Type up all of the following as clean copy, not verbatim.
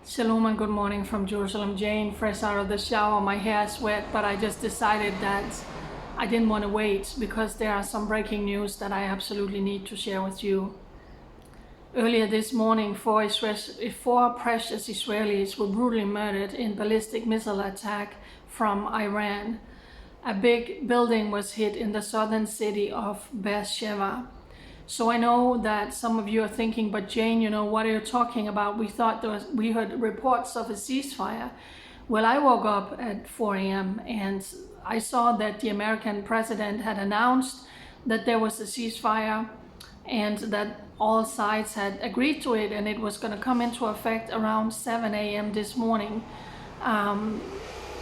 Shalom and good morning from Jerusalem. Jane, fresh out of the shower. My hair is wet, but I just decided that I didn't want to wait because there are some breaking news that I absolutely need to share with you. Earlier this morning, four precious Israelis were brutally murdered in ballistic missile attack from Iran. A big building was hit in the southern city of Beersheba. So I know that some of you are thinking, but Jane, what are you talking about? We heard reports of a ceasefire. Well, I woke up at 4 a.m. and I saw that the American president had announced that there was a ceasefire and that all sides had agreed to it, and it was going to come into effect around 7 a.m. this morning.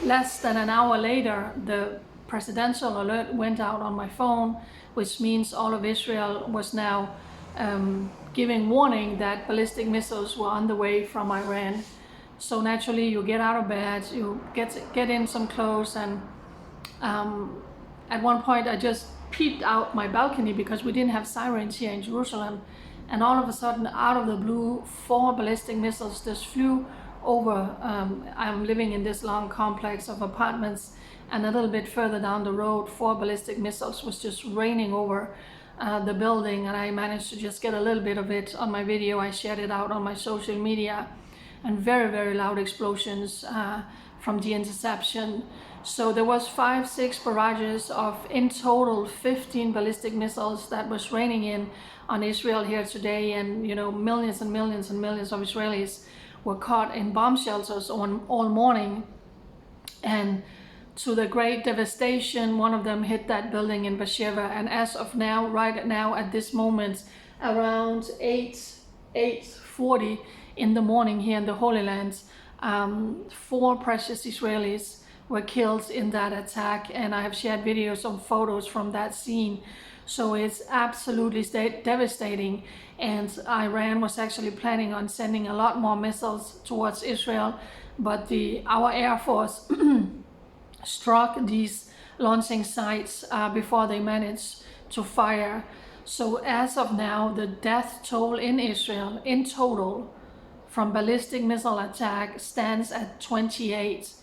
Less than an hour later, the presidential alert went out on my phone, which means all of Israel was now giving warning that ballistic missiles were on the way from Iran. So naturally, you get out of bed, you get in some clothes, and at one point I just peeped out my balcony because we didn't have sirens here in Jerusalem, and all of a sudden, out of the blue, 4 ballistic missiles just flew over. I'm living in this long complex of apartments, and a little bit further down the road, 4 ballistic missiles was just raining over the building, and I managed to just get a little bit of it on my video. I shared it out on my social media, and very, very loud explosions from the interception. So there was 5-6 barrages of, in total, 15 ballistic missiles that was raining in on Israel here today, and millions and millions and millions of Israelis were caught in bomb shelters all morning. And to the great devastation, one of them hit that building in Beersheba, and as of now, right now at this moment, around 8:40 in the morning here in the Holy Land, 4 precious Israelis were killed in that attack, and I have shared videos and photos from that scene. So it's absolutely devastating, and Iran was actually planning on sending a lot more missiles towards Israel, but our Air Force struck these launching sites before they managed to fire. So as of now, the death toll in Israel in total from ballistic missile attack stands at 28,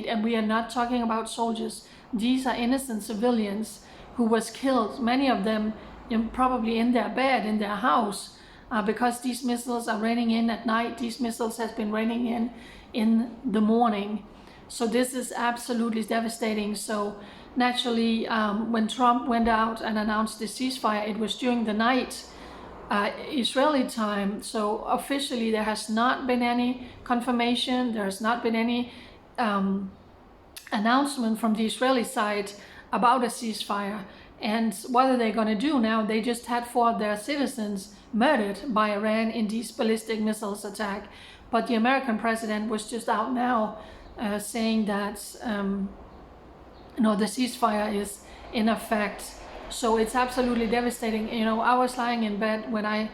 and we are not talking about soldiers. These are innocent civilians who was killed, many of them probably in their bed, in their house, because these missiles are raining in at night. These missiles has been raining in the morning. So this is absolutely devastating. So naturally, when Trump went out and announced the ceasefire, it was during the night, Israeli time. So officially, there has not been any confirmation. There has not been any announcement from the Israeli side about a ceasefire. And what are they going to do now? They just had 4 of their citizens murdered by Iran in these ballistic missiles attack. But the American president was just out now saying that the ceasefire is in effect. So it's absolutely devastating. I was lying in bed when I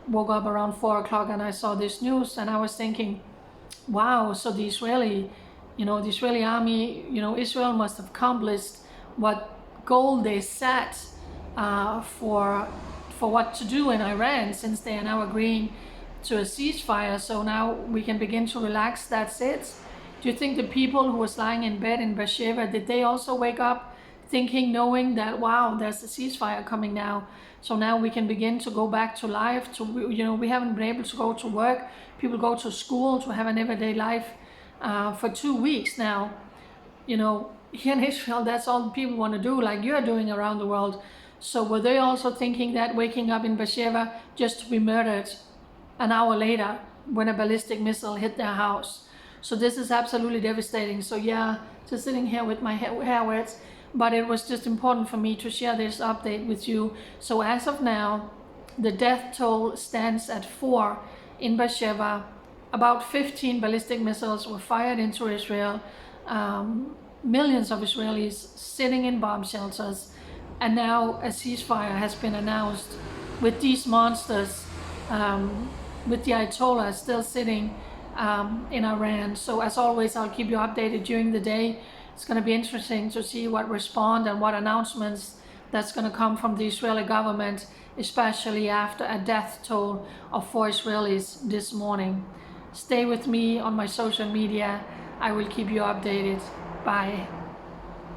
woke up around 4 o'clock and I saw this news, and I was thinking, wow, so the Israeli army, Israel must have accomplished what goal they set for what to do in Iran, since they are now agreeing to a ceasefire. So now we can begin to relax. That's it. Do you think the people who was lying in bed in Beersheba, did they also wake up thinking, knowing that, wow, there's a ceasefire coming now, so now we can begin to go back to life, we haven't been able to go to work, people go to school, to have an everyday life for 2 weeks now. Here in Israel, that's all people want to do, like you're doing around the world. So were they also thinking that, waking up in Beersheba just to be murdered an hour later when a ballistic missile hit their house? So this is absolutely devastating. So yeah, just sitting here with my hair wet, but it was just important for me to share this update with you. So as of now, the death toll stands at 4 in Beersheba. About 15 ballistic missiles were fired into Israel. Millions of Israelis sitting in bomb shelters, and now a ceasefire has been announced with these monsters, with the Ayatollah still sitting in Iran. So as always, I'll keep you updated during the day. It's going to be interesting to see what response and what announcements that's going to come from the Israeli government, especially after a death toll of 4 Israelis this morning. Stay with me on my social media. I will keep you updated. Bye.